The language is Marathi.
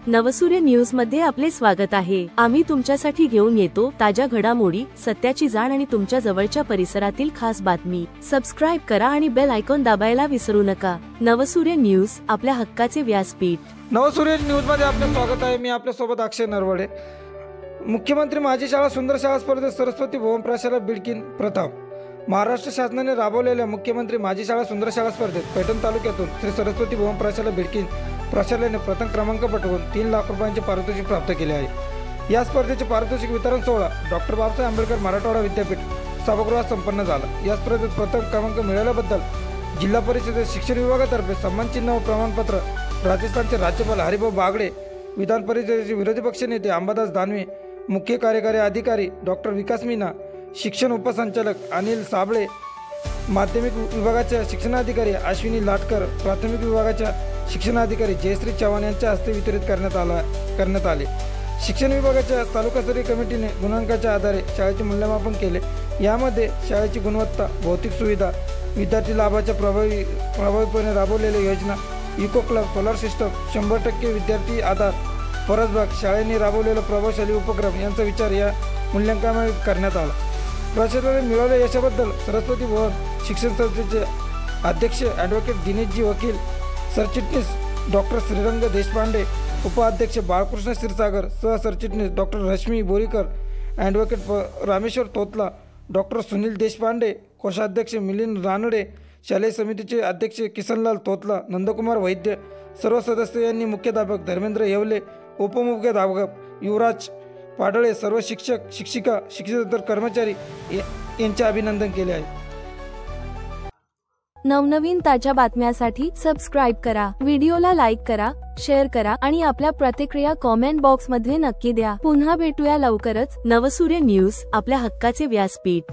नवसूर्य न्यूज मध्ये आपले स्वागत आहे। आम्ही तुमच्यासाठी घेऊन येतो ताज्या घडामोडी, सत्याची जाण आणि तुमच्या जवळच्या परिसरातील खास बातमी। सबस्क्राइब करा आणि बेल आयकॉन दाबायला विसरू नका। नवसूर्य न्यूज, आपल्या हक्काचे व्यासपीठ। नवसूर्य न्यूज मध्ये आपले स्वागत आहे। मी आपल्या सोबत अक्षय नरवडे। मुख्यमंत्री माझी शाळा सुंदर शाळा स्पर्धेत सरस्वती भुवन प्रशाला बिडकीन प्रथम। महाराष्ट्र शासनाने राबवलेल्या मुख्यमंत्री माझी शाळा सुंदर शाळा स्पर्धेत पैठण तालुक्यातून श्री सरस्वती भुवन प्रशाला बिडकीन प्रशालेने प्रथम क्रमांक पटवून 3 लाख रुपयांचे पारितोषिक प्राप्त केले आहे। या स्पर्धेचे पारितोषिक वितरण सोहळा डॉक्टर बाबासाहेब आंबेडकर मराठवाडा विद्यापीठ सभागृहात संपन्न झाला। या स्पर्धेत प्रथम क्रमांक मिळाल्याबद्दल जिल्हा परिषद शिक्षण विभागातर्फे सन्मान चिन्ह व प्रमाणपत्र राजस्थानचे राज्यपाल हरिभाऊ बागडे, विधान परिषदेचे विरोधी पक्ष नेते अंबादास दानवे, मुख्य कार्यकारी अधिकारी डॉक्टर विकास मीना, शिक्षण उपसंचालक अनिल साबळे, माध्यमिक विभागाच्या शिक्षणाधिकारी अश्विनी लाटकर, प्राथमिक विभागाच्या शिक्षणाधिकारी जयश्री चव्हाण यांच्या हस्ते वितरित करण्यात आले। शिक्षण विभागाच्या तालुकास्तरीय कमिटीने गुणांकाच्या आधारे शाळेचे मूल्यमापन केले। यामध्ये शाळेची गुणवत्ता, भौतिक सुविधा, विद्यार्थी लाभाच्या प्रभावीपणे राबवलेल्या योजना, इको क्लब, सोलार सिस्टम, 100% विद्यार्थी आधार, परसबाग, शाळेने राबवलेला प्रभावशाली उपक्रम यांचा विचार या मूल्यांकनामध्ये करण्यात आला। प्रशालेने मिळवलेल्या यशाबद्दल सरस्वती भुवन शिक्षण संस्थेचे अध्यक्ष ॲडव्होकेट दिनेशजी वकील, सरचिटणीस डॉक्टर श्रीरंग देशपांडे, उपाध्यक्ष बाळकृष्ण क्षीरसागर, सहसरचिटणीस doctor Rashmi Borikar, advocate Rameshwar Totla, doctor Sunil Deshpande, कोषाध्यक्ष मिलिंद रानडे, शालेय समितीचे अध्यक्ष किसनलाल तोतला, नंदकुमार वैद्य, सर्व सदस्य यांनी मुख्याध्यापक धर्मेंद्र येवले, उपमुख्याध्यापक युवराज पाडळे, सर्व शिक्षक, शिक्षिका, शिक्षकेतर कर्मचारी यांचे अभिनंदन केले आहे। नवनवीन ताज्या बातम्यांसाठी सबस्क्राइब करा, व्हिडिओला लाईक करा, शेअर करा आणि आपल्या प्रतिक्रिया कमेंट बॉक्स मध्ये नक्की द्या। पुन्हा भेटूया लवकरच। नवसूर्य न्यूज, आपल्या हक्काचे व्यासपीठ।